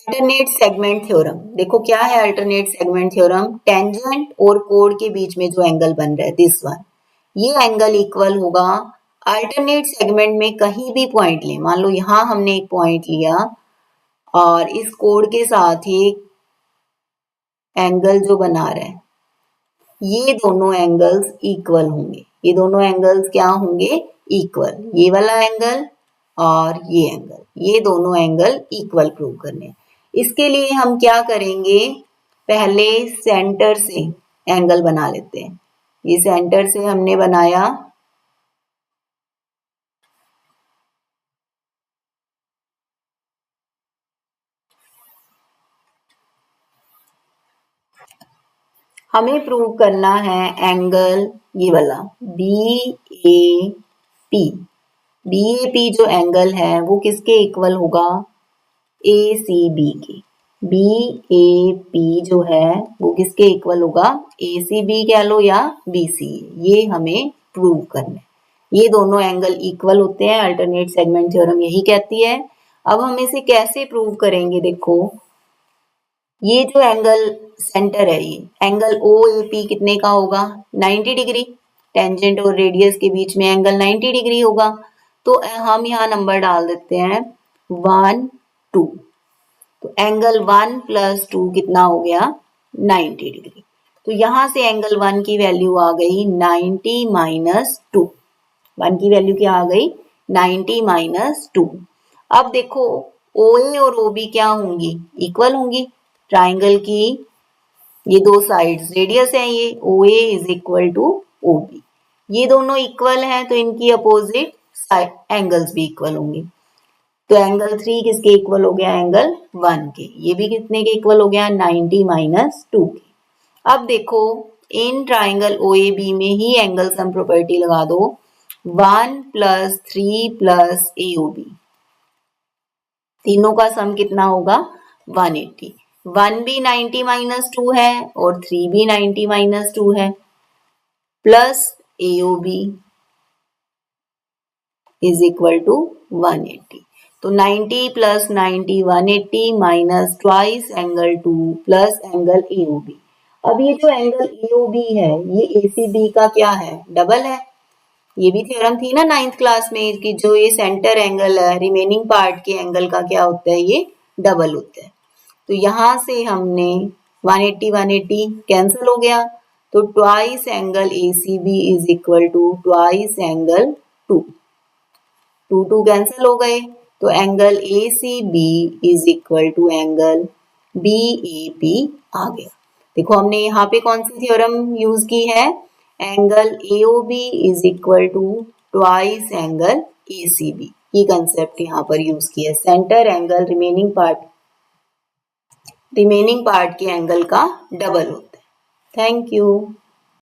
Alternate segment theorem, देखो क्या है अल्टरनेट सेगमेंट थ्योरम, टेंजेंट और कोड के बीच में जो एंगल बन रहा है दिस वन, ये एंगल इक्वल होगा अल्टरनेट सेगमेंट में कहीं भी पॉइंट ले, मान लो यहां हमने एक पॉइंट लिया और इस कोड के साथ ही एंगल जो बना रहा है, ये दोनों एंगल्स इक्वल होंगे, ये दोनों एंगल्स क्या होंगे, इक्वल, ये वाला एंगल और ये एंगल, ये दोनों एंगल इक्वल प्रूव करने हैं। इसके लिए हम क्या करेंगे, पहले सेंटर से एंगल बना लेते हैं, ये सेंटर से हमने बनाया, हमें प्रूव करना है एंगल ये वाला BAP, BAP जो एंगल है वो किसके इक्वल होगा, ACB के, BAP जो है वो किसके इक्वल होगा, ACB कह लो या BCA, ये हमें प्रूव करना है। ये दोनों एंगल इक्वल होते हैं, अल्टरनेट सेगमेंट थ्योरम यही कहती है। अब हम इसे कैसे प्रूव करेंगे, देखो ये जो एंगल सेंटर है, ये एंगल OAP कितने का होगा, 90 डिग्री, टेंजेंट और रेडियस के बीच में एंगल 90 डिग्री होगा, तो हम यहाँ नंबर डाल देते हैं 1 2, तो एंगल 1 + 2 कितना हो गया, 90 डिग्री। तो यहां से एंगल 1 की वैल्यू आ गई 90 - 2, 1 की वैल्यू क्या आ गई, 90 - 2। अब देखो OA और OB क्या होंगी, इक्वल होंगी, ट्राइंगल की ये दो साइड्स रेडियस है, ये OA = OB, ये दोनों इक्वल हैं तो इनकी अपोजिट एंगल्स भी इक्वल होंगे। तो एंगल 3 किसके इक्वल हो गया, एंगल 1 के, ये भी कितने के इक्वल हो गया, 90 - 2 के। अब देखो इन ट्राइंगल OAB में ही एंगल सम प्रॉपर्टी लगा दो, 1 + 3 + AOB, तीनों का सम कितना होगा, 180, 1 भी 90 - 2 है और 3 भी 90 - 2 है, प्लस AOB = 180, तो 90 + 90 180 - twice angle 2 plus angle AOB। अब ये जो एंगल AOB है ये ACB का क्या है, डबल है, ये भी थ्योरम थी ना 9th क्लास में कि जो ये सेंटर एंगल है रिमेनिंग पार्ट के एंगल का क्या होता है, ये डबल होता है। तो यहां से हमने 180 180 कैंसिल हो गया, तो twice angle ACB = twice angle 2, 2 2 cancel हो गए, तो एंगल ACB = एंगल BAP आ गया। देखो हमने यहाँ पे कौन सी थ्योरम यूज की है, angle AOB = twice angle ACB, ये कंसेप्ट यहाँ पर यूज किया है, सेंटर एंगल रिमेनिंग पार्ट के एंगल का डबल होता है। Thank you.